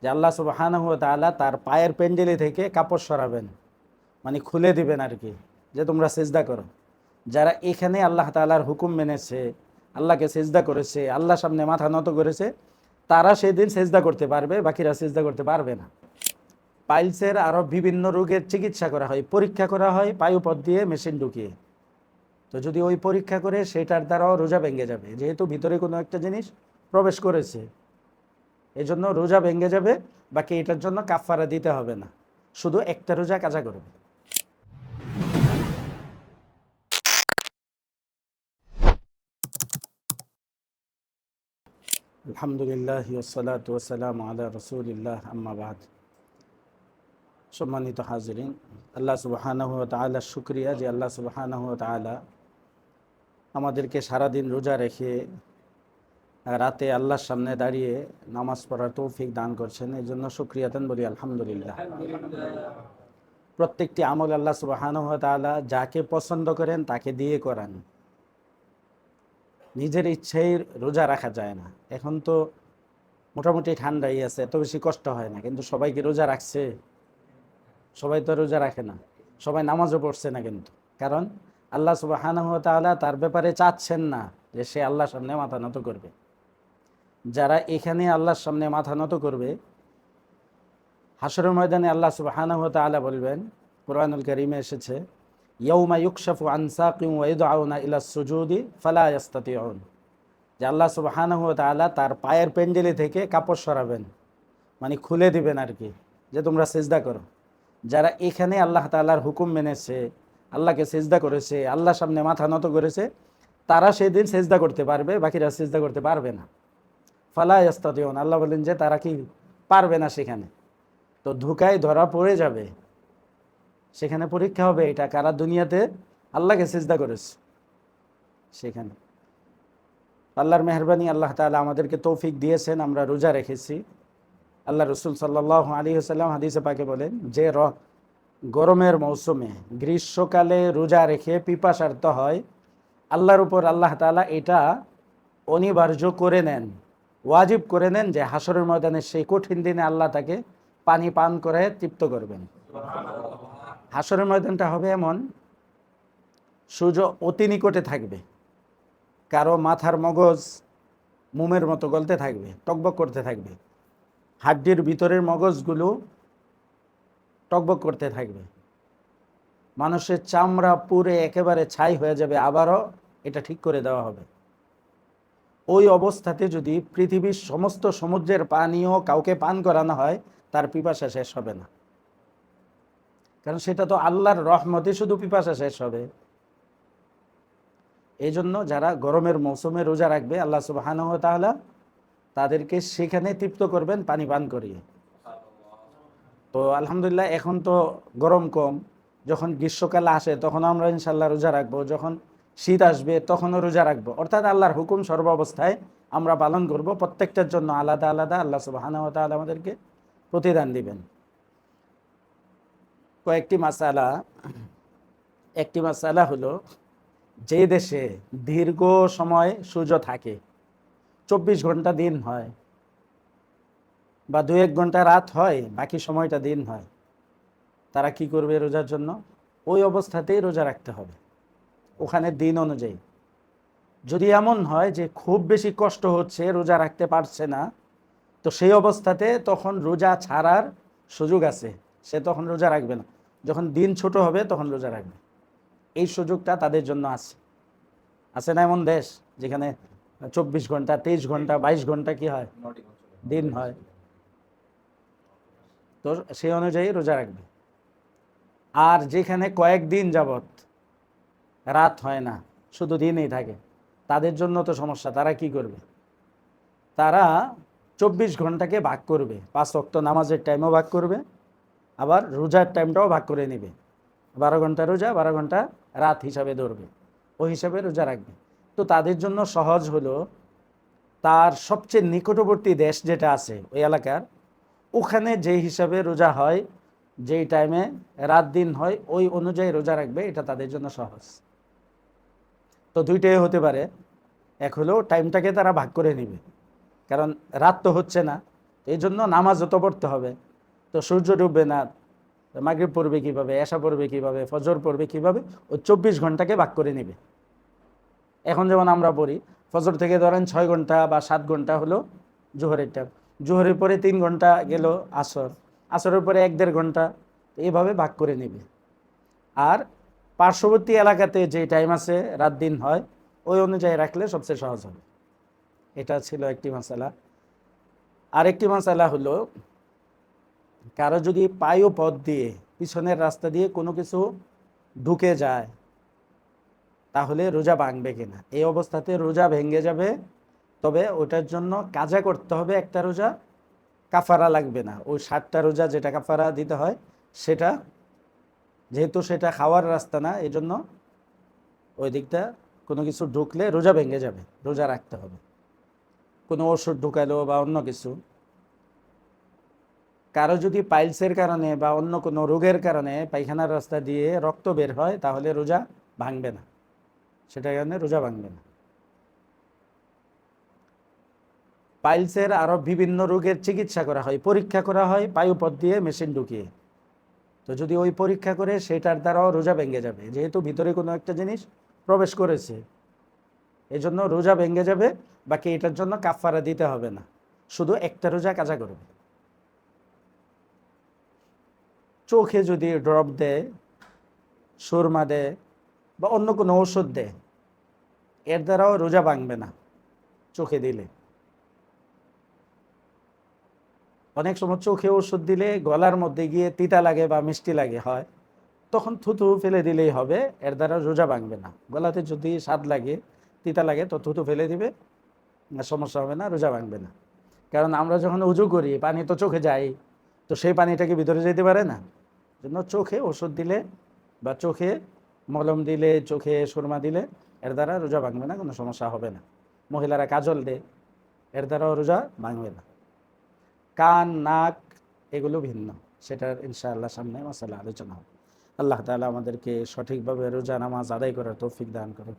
যে আল্লাহ সুবহানাহু ওয়া তাআলা তার পায়ের পেন্ডেলি থেকে কাপড় সরাবেন, মানে খুলে দিবেন আর কি, যে তোমরা সিজদা করো। যারা এখানে আল্লাহ তাআলার হুকুম মেনেছে, আল্লাহকে সিজদা করেছে, আল্লাহর সামনে মাথা নত করেছে, তারা সেদিন সিজদা করতে পারবে, বাকিরা সিজদা করতে পারবে না। পাইলসের আরও বিভিন্ন রোগের চিকিৎসা করা হয়, পরীক্ষা করা হয় পায়ুপথ দিয়ে মেশিন ঢুকিয়ে। তো যদি ওই পরীক্ষা করে সেটার দ্বারাও রোজা ভেঙে যাবে, যেহেতু ভিতরে কোনো একটা জিনিস প্রবেশ করেছে, এই জন্য রোজা ভেঙে যাবে। বাকি এটার জন্য কাফারা দিতে হবে না, শুধু একটা রোজা কাজা করবে। আলহামদুলিল্লাহ ওয়াসসালাতু ওয়াসসালামু আলা রাসূলিল্লাহ, আম্মা বাদ। সম্মানিত হাজিরিন, আল্লাহ সুবহানাহু ওয়া তাআলার শুকরিয়া যে আল্লাহ সুবহানাহু ওয়া তাআলা আমাদেরকে সারাদিন রোজা রেখে রাতে আল্লাহর সামনে দাঁড়িয়ে নামাজ পড়ার তৌফিক দান করছেন। এই জন্য শুকরিয়াতান বলি আলহামদুলিল্লাহ। প্রত্যেকটি আমল আল্লাহ সুবহানাহু ওয়া তাআলা যাকে পছন্দ করেন তাকে দিয়ে করান, নিজের ইচ্ছেই রোজা রাখা যায় না। এখন তো মোটামুটি ঠান্ডাই আছে, এত বেশি কষ্ট হয় না, কিন্তু সবাই কি রোজা রাখছে? সবাই তো রোজা রাখে না, সবাই নামাজও পড়ছে না। কিন্তু কারণ আল্লাহ সুবহানাহু ওয়া তাআলা তার ব্যাপারে চাচ্ছেন না যে সে আল্লাহর সামনে মাথা নত করবে। যারা এখানে আল্লাহর সামনে মাথা নত করবে, হাশরের ময়দানে আল্লাহ সুবহানাহু ওয়া তাআলা বলবেন, কুরআনুল কারীমে এসেছে, ইয়াউমা ইউকশাফু আন সাকিন ওয়া ইউদআউনা ইলা সুজুদি ফালা ইস্তাতিউন, যে আল্লাহ সুবহানাহু ওয়া তাআলা তার পায়ের পেন্ডেলি থেকে কাপড় সরাবেন, মানে খুলে দিবেন আর কি, যে তোমরা সিজদা করো। যারা এখানে আল্লাহ তাআলার হুকুম মেনেছে, আল্লাহকে সিজদা করেছে, আল্লাহর সামনে মাথা নত করেছে, তারা সেদিন সিজদা করতে পারবে, বাকিরা সিজদা করতে পারবে না। ফালা ইস্তাতিউন, আল্লাহ বলেন যে তারা কি পারবে না সেখানে। তো ধোঁকায় ধরা পড়ে যাবে, সেখানে পরীক্ষা হবে এটা কারা দুনিয়াতে আল্লাহকে সিজদা করেছে। সেখানে আল্লাহর মেহরবানি, আল্লাহ তাআলা আমাদেরকে তৌফিক দিয়েছেন, আমরা রোজা রেখেছি। আল্লাহ রসুল সাল্লাল্লাহু আলাইহি ওয়াসাল্লাম হাদিসে পাকে বলেন যে গরমের মৌসুমে গ্রীষ্মকালে রোজা রেখে পিপাসার্ত হয়, আল্লাহর উপর আল্লাহ তাআলা এটা অনিবার্য করে নেন, ওয়াজিব করে নেন, যে হাশরের ময়দানে সেই কঠিন দিনে আল্লাহ তাকে পানি পান করে তৃপ্ত করবেন। হাশরের ময়দানটা হবে এমন, সূর্য অতি নিকটে থাকবে, কারো মাথার মগজ মোমের মতো গলতে থাকবে, টকবক করতে থাকবে, হাড্ডির ভিতরের মগজগুলো টকবক করতে থাকবে, মানুষের চামড়া পুরে একেবারে ছাই হয়ে যাবে, আবারও এটা ঠিক করে দেওয়া হবে। ওই অবস্থাতে যদি পৃথিবীর সমস্ত সমুদ্রের পানিও কাউকে পান করানো হয়, তার পিপাসা শেষ হবে না। কারণ সেটা তো আল্লাহর রহমতে শুধু পিপাসা শেষ হবে। এই জন্য যারা গরমের মৌসুমে রোজা রাখবে, আল্লাহ সুবহানাহু ওয়া তাআলা তাদেরকে সেখানে তৃপ্ত করবেন পানি পান করিয়ে। তো আলহামদুলিল্লাহ, এখন তো গরম কম, যখন গ্রীষ্মকাল আসে তখন আমরা ইনশাল্লাহ রোজা রাখবো, যখন শীত আসবে তখনও রোজা রাখবো। অর্থাৎ আল্লাহর হুকুম সর্বাবস্থায় আমরা পালন করব, প্রত্যেকটার জন্য আলাদা আলাদা আল্লাহ সুবহানাহু ওয়া তাআলা আমাদেরকে প্রতিদান দিবেন। কয়েকটি মাসালা, একটি মাসালা হলো, যে দেশে দীর্ঘ সময় সূর্য থাকে, 24 ঘন্টা দিন হয় বা 2-1 ঘন্টা রাত হয়, বাকি সময়টা দিন হয়, তারা কি করবে রোজার জন্য? ওই অবস্থাতেই রোজা রাখতে হবে, ওখানে দিন অনুযায়ী। যদি এমন হয় যে খুব বেশি কষ্ট হচ্ছে, রোজা রাখতে পারছে না, তো সেই অবস্থাতে তখন রোজা ছাড়ার সুযোগ আছে, সে তখন রোজা রাখবে না। যখন দিন ছোট হবে তখন রোজা রাখবে, এই সুযোগটা তাদের জন্য আছে না এমন দেশ যেখানে 24 ঘন্টা, 23 ঘন্টা, 22 ঘন্টা কি হয়, দিন হয়, তো সেই অনুযায়ী রোজা রাখবে। আর যেখানে কয়েকদিন যাবত রাত হয় না, শুধু দিনই থাকে, তাদের জন্য তো সমস্যা। তারা কি করবে? তারা 24 ঘন্টাকে ভাগ করবে, 5 ওয়াক্ত নামাজের টাইমও ভাগ করবে, আবার রোজার টাইমটাও ভাগ করে নেবে। 12 ঘন্টা রোজা, 12 ঘন্টা রাত হিসাবে ধরবে, ওই হিসাবে রোজা রাখবে। তো তাদের জন্য সহজ হলো, তার সবচেয়ে নিকটবর্তী দেশ যেটা আছে ওই এলাকার, ওখানে যে হিসাবে রোজা হয়, যেই টাইমে রাত দিন হয়, ওই অনুযায়ী রোজা রাখবে, এটা তাদের জন্য সহজ। তো দুইটাই হতে পারে, এক হলো টাইমটাকে তারা ভাগ করে নেবে, কারণ রাত তো হচ্ছে না, এই জন্য নামাজও তো পড়তে হবে। তো সূর্য ডুববে না, মাগরিব পড়বে কীভাবে, এশা পড়বে কীভাবে, ফজর পড়বে কীভাবে, ওই 24 ঘন্টাকে ভাগ করে নেবে। এখন যেমন আমরা পড়ি, ফজর থেকে ধরেন 6 ঘন্টা বা 7 ঘন্টা হলো জোহরের টাইম, জোহরের পরে 3 ঘন্টা গেল আসর, আসরের পরে 1-1.5 ঘন্টা, এইভাবে ভাগ করে নেবে। আর পার্শ্ববর্তী এলাকাতে যে টাইম আছে, রাত দিন হয়, ওই অনুযায়ী রাখলে সবচেয়ে সহজ হবে। এটা ছিল একটি মাসালা। আরেকটি মাসালা হলো, কারো যদি পায়ু পথ দিয়ে, পিছনের রাস্তা দিয়ে কোনো কিছু ঢুকে যায়, তাহলে রোজা ভাঙবে কিনা। এই অবস্থাতে রোজা ভেঙে যাবে, তবে ওটার জন্য কাজা করতে হবে একটা রোজা, কাফারা লাগবে না। ওই 60টা রোজা যেটা কাফারা দিতে হয় সেটা, যেহেতু সেটা খাওয়ার রাস্তা না, এই জন্য ওই দিকটা কোনো কিছু ঢুকলে রোজা ভেঙে যাবে, রোজা রাখতে হবে। কোনো ওষুধ ঢুকালো বা অন্য কিছু, কারো যদি পাইলসের কারণে বা অন্য কোনো রোগের কারণে পায়খানার রাস্তা দিয়ে রক্ত বের হয়, তাহলে রোজা ভাঙবে না, সেটার কারণে রোজা ভাঙবে না। পাইলসের আরও বিভিন্ন রোগের চিকিৎসা করা হয়, পরীক্ষা করা হয় পায়ুপথ দিয়ে মেশিন ঢুকিয়ে। তো যদি ওই পরীক্ষা করে সেটার দ্বারাও রোজা ভেঙে যাবে, যেহেতু ভিতরে কোনো একটা জিনিস প্রবেশ করেছে, এই জন্য রোজা ভেঙে যাবে। বাকি এটার জন্য কাফারা দিতে হবে না, শুধু একটা রোজা কাজা করবে। চোখে যদি ড্রপ দেয়, সুরমা দেয় বা অন্য কোনো ওষুধ দেয়, এর দ্বারাও রোজা ভাঙবে না চোখে দিলে। অনেক সময় চোখে ওষুধ দিলে গলার মধ্যে গিয়ে তিতা লাগে বা মিষ্টি লাগে হয়, তখন থুতু ফেলে দিলেই হবে, এর দ্বারা রোজা ভাঙবে না। গলাতে যদি স্বাদ লাগে, তিতা লাগে, তো থুতু ফেলে দিবে, সমস্যা হবে না, রোজা ভাঙবে না। কারণ আমরা যখন উজু করি, পানি তো চোখে যায়, তো সেই পানিটাকে ভিতরে যেতে পারে না। জন্য চোখে ওষুধ দিলে বা চোখে মলম দিলে, চোখে সুরমা দিলে, এর দ্বারা রোজা ভাঙবে না, কোনো সমস্যা হবে না। মহিলারা কাজল দেয়, এর দ্বারাও রোজা ভাঙবে না। কান, নাক এগুলো ভিন্ন, সেটার ইনশাআল্লাহ সামনে মাসালা আলোচনা হবে। আল্লাহ তাআলা আমাদেরকে সঠিকভাবে রোজা নামাজ আদায় করার তৌফিক দান করে।